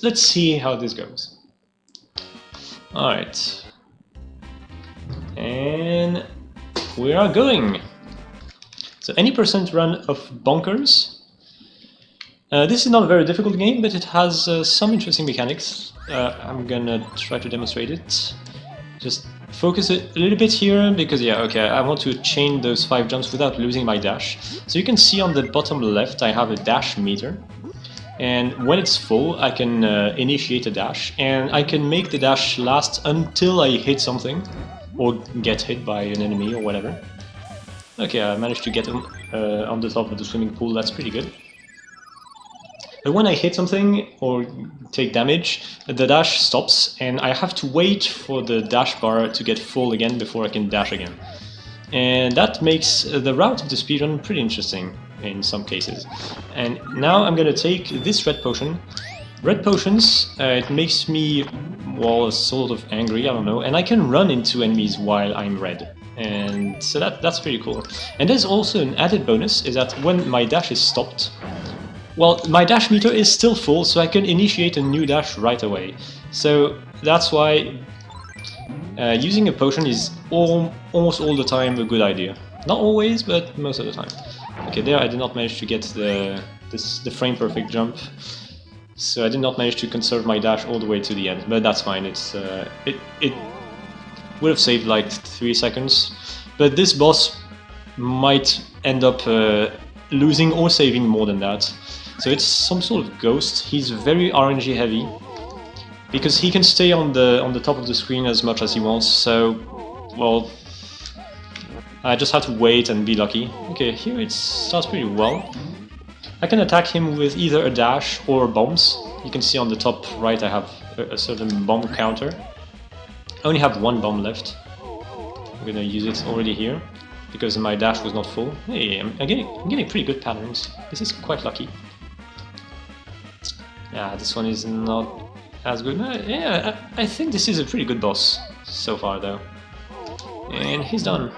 let's see how this goes. All right, and we are going. So any percent run of Bonkers. This is not a very difficult game, but it has some interesting mechanics. I'm gonna try to demonstrate it. Just focus it a little bit here, because yeah, okay, I want to chain those 5 jumps without losing my dash. So you can see on the bottom left I have a dash meter, and when it's full I can initiate a dash, and I can make the dash last until I hit something, or get hit by an enemy or whatever. Okay, I managed to get him on the top of the swimming pool, that's pretty good. But when I hit something or take damage, the dash stops, and I have to wait for the dash bar to get full again before I can dash again. And that makes the route of the speedrun pretty interesting in some cases. And now I'm gonna take this red potion. Red potions, it makes me, well, sort of angry, I don't know, and I can run into enemies while I'm red. And so that's pretty cool. And there's also an added bonus, is that when my dash is stopped, well, my dash meter is still full, so I can initiate a new dash right away. So that's why using a potion is almost all the time a good idea. Not always, but most of the time. Okay, there I did not manage to get the frame perfect jump, so I did not manage to conserve my dash all the way to the end. But that's fine. It would have saved like 3 seconds, but this boss might end up losing or saving more than that. So it's some sort of ghost. He's very RNG heavy, because he can stay on the top of the screen as much as he wants. So, well, I just have to wait and be lucky. Okay, here it starts pretty well. I can attack him with either a dash or bombs. You can see on the top right I have a certain bomb counter. I only have 1 bomb left. I'm gonna use it already here, because my dash was not full. Hey, I'm getting pretty good patterns. This is quite lucky. Yeah, this one is not as good. Yeah, I think this is a pretty good boss so far, though. And he's done.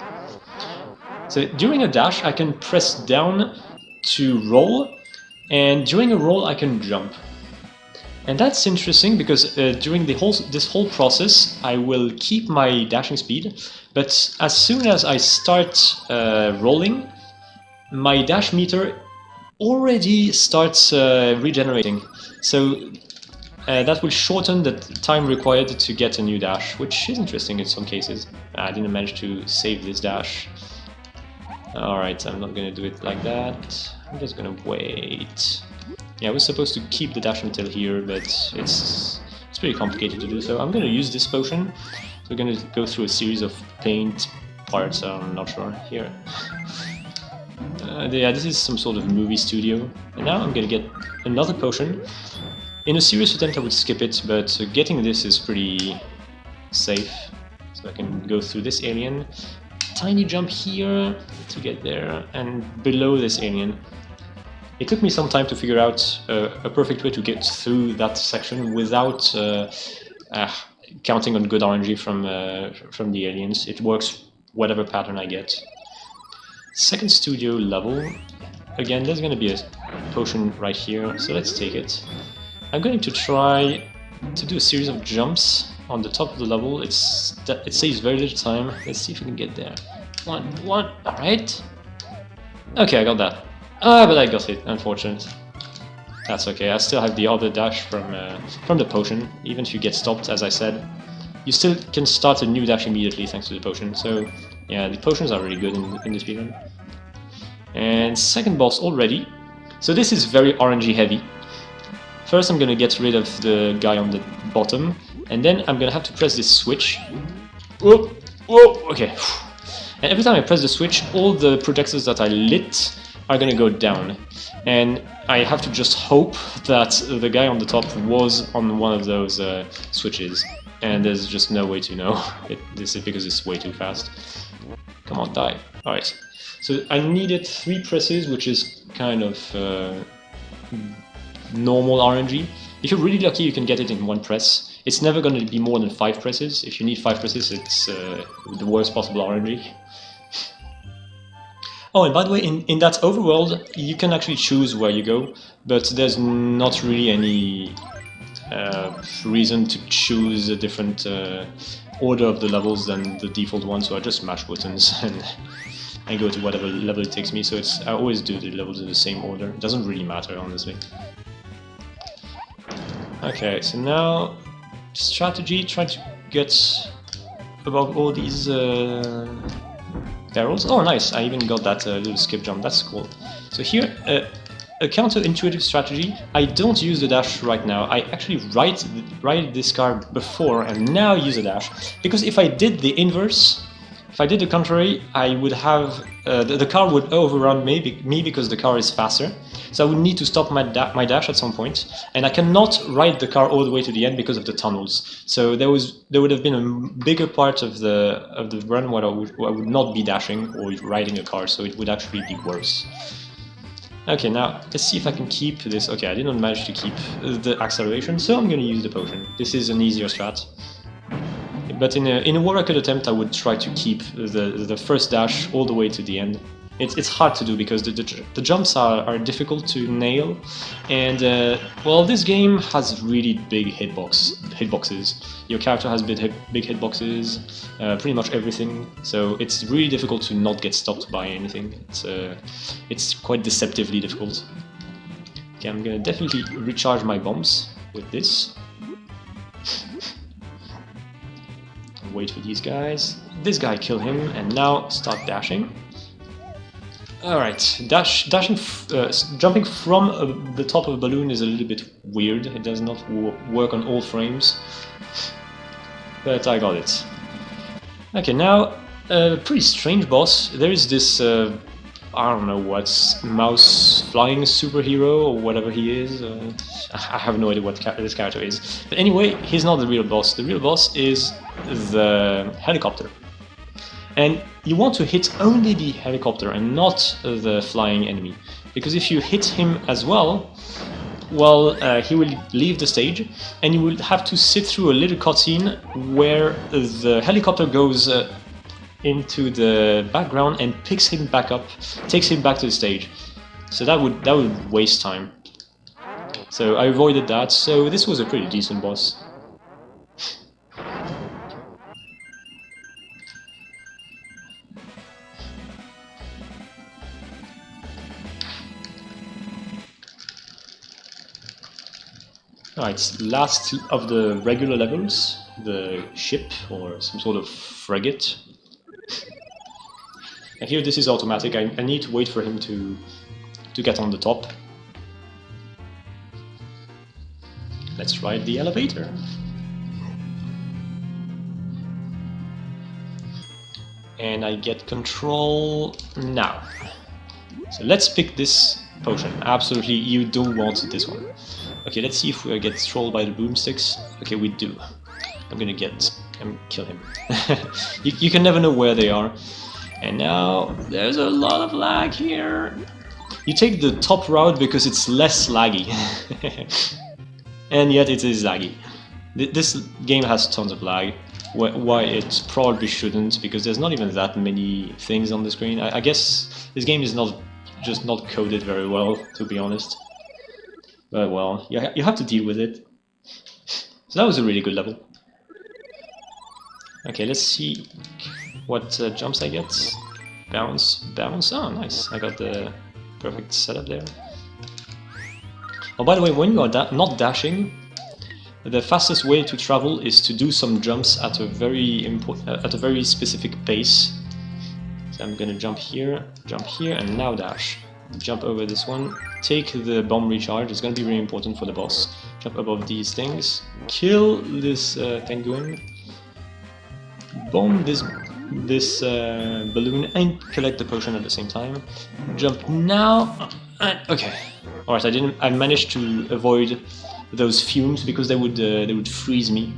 So during a dash, I can press down to roll, and during a roll, I can jump. And that's interesting, because during this whole process, I will keep my dashing speed, but as soon as I start rolling, my dash meter already starts regenerating. So that will shorten the time required to get a new dash, which is interesting in some cases. I didn't manage to save this dash. Alright, I'm not gonna do it like that. I'm just gonna wait. Yeah, I was supposed to keep the dash until here, but it's pretty complicated to do so. I'm gonna use this potion. So we're gonna go through a series of paint parts, I'm not sure, here. Yeah, this is some sort of movie studio. And now I'm gonna get another potion. In a serious attempt I would skip it, but getting this is pretty safe. So I can go through this alien. Tiny jump here to get there, and below this alien. It took me some time to figure out a perfect way to get through that section without counting on good RNG from the aliens. It works whatever pattern I get. Second studio level. Again, there's going to be a potion right here, so let's take it. I'm going to try to do a series of jumps on the top of the level. It saves very little time. Let's see if we can get there. One, alright. Okay, I got that. But I got it, unfortunate. That's okay, I still have the other dash from the potion. Even if you get stopped, as I said, you still can start a new dash immediately thanks to the potion. So yeah, the potions are really good in this speedrun. And second boss already. So this is very RNG heavy. First I'm gonna get rid of the guy on the bottom, and then I'm gonna have to press this switch. Whoa, okay. And every time I press the switch, all the projectiles that I lit are gonna go down. And I have to just hope that the guy on the top was on one of those switches. And there's just no way to know. This is because it's way too fast. Come on, die. Alright. So I needed 3 presses, which is kind of normal RNG. If you're really lucky, you can get it in 1 press. It's never going to be more than 5 presses. If you need 5 presses, it's the worst possible RNG. Oh, and by the way, in that overworld, you can actually choose where you go, but there's not really any reason to choose a different order of the levels than the default one, so I just mash buttons and go to whatever level it takes me. So I always do the levels in the same order. It doesn't really matter, honestly. Okay, so now strategy, try to get above all these barrels. Oh, nice! I even got that little skip jump. That's cool. So here, a counterintuitive strategy. I don't use the dash right now. I actually ride this car before and now use a dash, because if I did the inverse, if I did the contrary, I would have the car would overrun me because the car is faster. So I would need to stop my dash at some point, and I cannot ride the car all the way to the end because of the tunnels. So there would have been a bigger part of the run where I would not be dashing or riding a car, so it would actually be worse. Okay, now let's see if I can keep this. Okay, I didn't manage to keep the acceleration, so I'm going to use the potion. This is an easier strat. But in a war record attempt, I would try to keep the first dash all the way to the end. It's hard to do because the jumps are difficult to nail, and well, this game has really big hitboxes. Your character has big hitboxes, pretty much everything. So it's really difficult to not get stopped by anything. It's quite deceptively difficult. Okay, I'm gonna definitely recharge my bombs with this. Wait for these guys. This guy, kill him, and now start dashing. Alright, jumping from the top of a balloon is a little bit weird. It does not work on all frames, but I got it. Okay, now a pretty strange boss. There is this, I don't know what, mouse flying superhero or whatever he is. I have no idea what this character is. But anyway, he's not the real boss. The real boss is the helicopter. And you want to hit only the helicopter and not the flying enemy, because if you hit him as well, he will leave the stage, and you will have to sit through a little cutscene where the helicopter goes into the background and picks him back up, takes him back to the stage. So that would waste time. So I avoided that. So this was a pretty decent boss. Alright, last of the regular levels, the ship or some sort of frigate. And here this is automatic. I need to wait for him to get on the top. Let's ride the elevator. And I get control now. So let's pick this potion. Absolutely, you don't want this one. Okay, let's see if we get trolled by the boomsticks. Okay, we do. I'm gonna kill him. you can never know where they are. And now there's a lot of lag here. You take the top route because it's less laggy. And yet it is laggy. This game has tons of lag. Why it probably shouldn't, because there's not even that many things on the screen. I guess this game is just not coded very well, to be honest. But well, you have to deal with it. So that was a really good level. Okay, let's see what jumps I get. Bounce, bounce. Oh, nice. I got the perfect setup there. Oh, by the way, when you are not dashing, the fastest way to travel is to do some jumps at a very specific pace. So I'm gonna jump here, and now dash. Jump over this one, take the bomb recharge. It's gonna be really important for the boss. Jump above these things, kill this penguin, bomb this balloon, and collect the potion at the same time. Jump now. Okay. Alright, I managed to avoid those fumes because they would freeze me.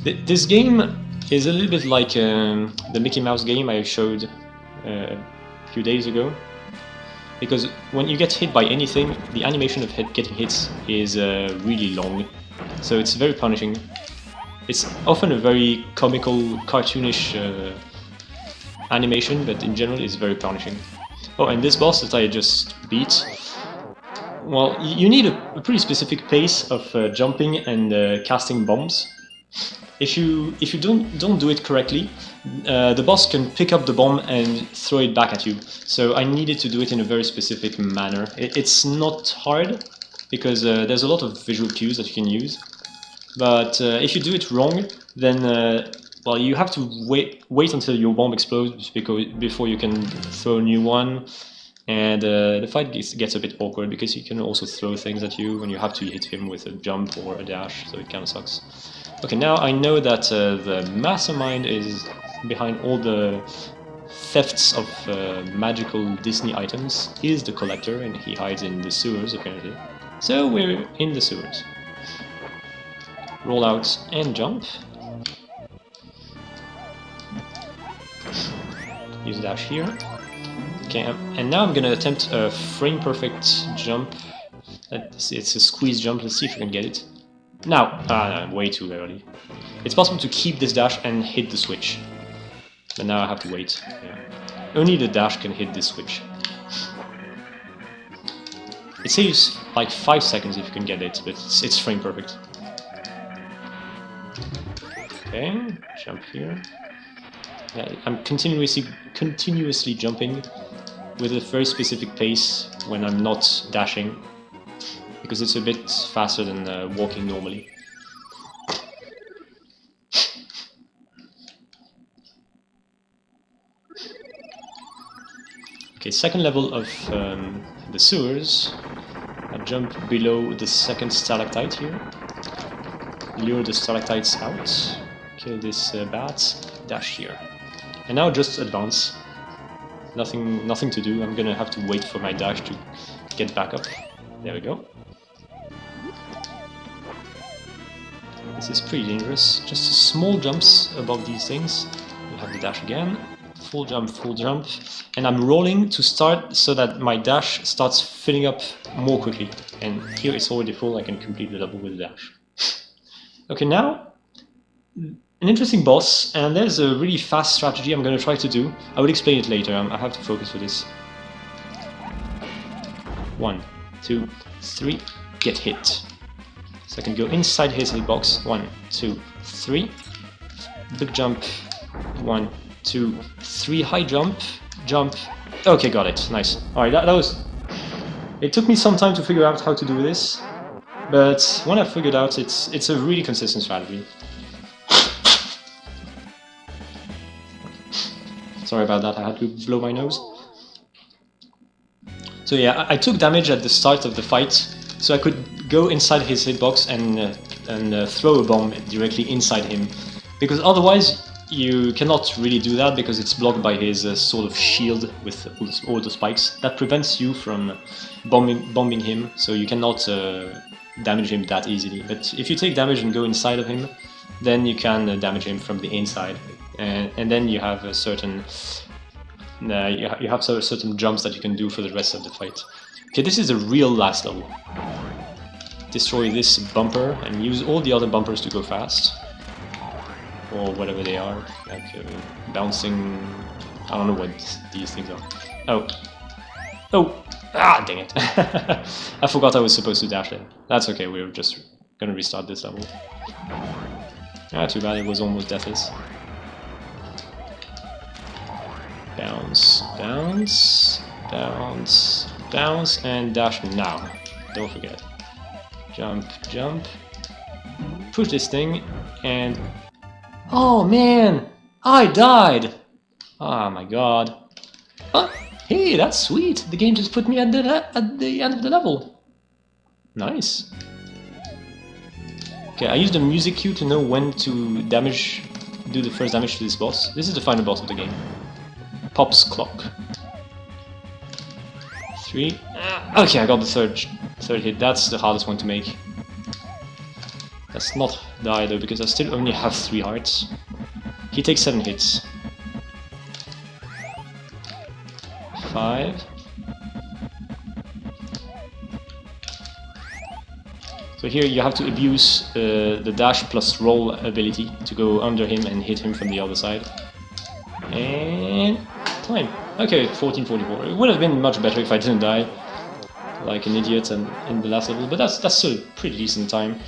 This game is a little bit like the Mickey Mouse game I showed a few days ago, because when you get hit by anything, the animation of getting hit is really long, so it's very punishing. It's often a very comical, cartoonish animation, but in general it's very punishing. Oh, and this boss that I just beat, Well, you need a pretty specific pace of jumping and casting bombs. If you don't do it correctly, the boss can pick up the bomb and throw it back at you. So I needed to do it in a very specific manner. It's not hard because there's a lot of visual cues that you can use. But if you do it wrong, then well, you have to wait until your bomb explodes before you can throw a new one. And the fight gets a bit awkward because he can also throw things at you and you have to hit him with a jump or a dash, so it kind of sucks. Okay, now I know that the mastermind is behind all the thefts of magical Disney items. He is the collector and he hides in the sewers apparently. So we're in the sewers. Roll out and jump. Use dash here. Okay, and now I'm gonna attempt a frame perfect jump. It's a squeeze jump, let's see if I can get it. Now! No, way too early. It's possible to keep this dash and hit the switch. But now I have to wait. Yeah. Only the dash can hit this switch. It saves like 5 seconds if you can get it, but it's frame perfect. Okay, jump here. Yeah, I'm continuously jumping with a very specific pace when I'm not dashing, because it's a bit faster than walking normally. Okay, second level of the sewers. I jump below the second stalactite here. Lure the stalactites out. Kill this bat. Dash here. And now just advance. Nothing to do. I'm gonna have to wait for my dash to get back up. There we go. This is pretty dangerous. Just small jumps above these things. You have the dash again. Full jump, and I'm rolling to start so that my dash starts filling up more quickly. And here it's already full, I can complete the level with the dash. Okay, now, an interesting boss, and there's a really fast strategy I'm going to try to do. I will explain it later, I have to focus for this. 1, 2, 3, get hit. So I can go inside his hitbox. 1, 2, 3. Big jump. 1, 2, 3, high jump, jump. Okay, got it. Nice. Alright, that was... It took me some time to figure out how to do this, but when I figured out, it's a really consistent strategy. Sorry about that, I had to blow my nose. So yeah, I took damage at the start of the fight, so I could go inside his hitbox and throw a bomb directly inside him, because otherwise you cannot really do that because it's blocked by his sort of shield with all the spikes. That prevents you from bombing him, so you cannot damage him that easily. But if you take damage and go inside of him, then you can damage him from the inside, and then you have a certain you have certain jumps that you can do for the rest of the fight. Okay, this is the real last level. Destroy this bumper and use all the other bumpers to go fast. Or whatever they are, like bouncing... I don't know what these things are. Oh! Oh! Ah, dang it! I forgot I was supposed to dash there. That's okay, we're just gonna restart this level. Ah, too bad, it was almost deathless. Bounce, bounce, bounce, bounce, and dash now. Don't forget. Jump, jump. Push this thing, and... Oh man! I died! Oh my god. Oh, hey, that's sweet! The game just put me at the end of the level. Nice. Okay, I used the music cue to know when to do the first damage to this boss. This is the final boss of the game. Pop's clock. 3. Okay, I got the third hit. That's the hardest one to make. Let's not die though, because I still only have 3 hearts. He takes 7 hits. 5. So here you have to abuse the dash plus roll ability to go under him and hit him from the other side. And time. Okay, 1444. It would have been much better if I didn't die. like an idiot and in the last level, but that's still a pretty decent time.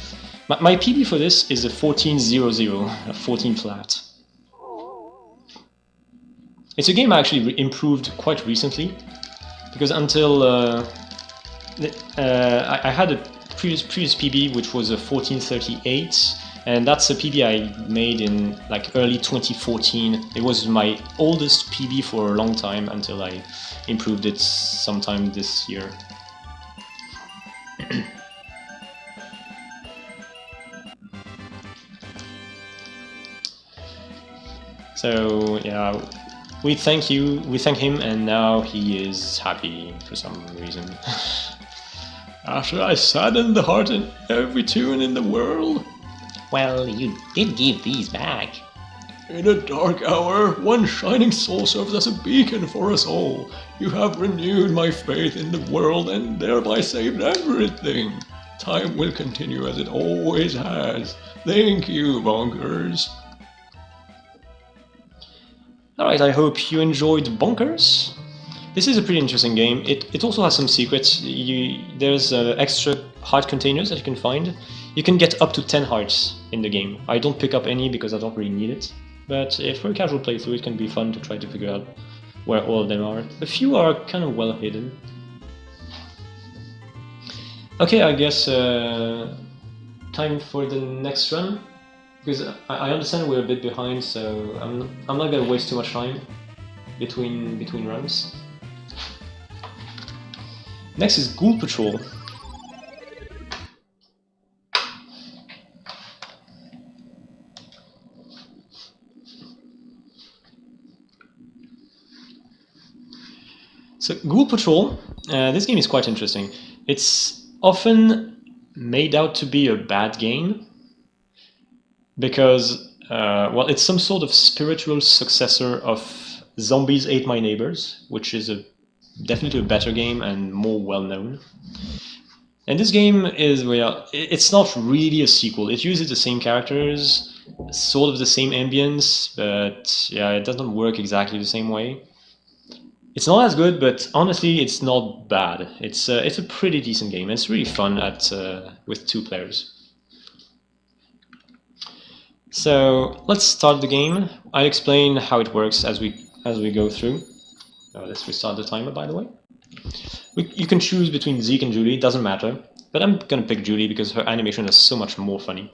My PB for this is a 14.00, a 14 flat. It's a game I actually improved quite recently, because until I had a previous PB which was a 1438, and that's a PB I made in like early 2014. It was my oldest PB for a long time until I improved it sometime this year. So yeah, we thank him, and now he is happy for some reason. After I saddened the heart in every tune in the world. Well, you did give these back. In a dark hour, one shining soul serves as a beacon for us all. You have renewed my faith in the world and thereby saved everything. Time will continue as it always has. Thank you, Bonkers. Alright, I hope you enjoyed Bonkers. This is a pretty interesting game. It also has some secrets. There's extra heart containers that you can find. You can get up to 10 hearts in the game. I don't pick up any because I don't really need it. But for a casual playthrough, it can be fun to try to figure out where all of them are. A few are kind of well hidden. Okay, I guess time for the next run. Because I understand we're a bit behind, so I'm not gonna waste too much time between runs. Next is Ghoul Patrol. So Ghoul Patrol, this game is quite interesting. It's often made out to be a bad game because, well, it's some sort of spiritual successor of Zombies Ate My Neighbors, which is definitely a better game and more well-known. And this game is, well, it's not really a sequel. It uses the same characters, sort of the same ambience, but yeah, it doesn't work exactly the same way. It's not as good, but honestly, it's not bad. It's a pretty decent game. It's really fun with 2 players. So let's start the game. I'll explain how it works as we go through. Let's restart the timer, by the way. You can choose between Zeke and Julie. Doesn't matter, but I'm gonna pick Julie because her animation is so much more funny.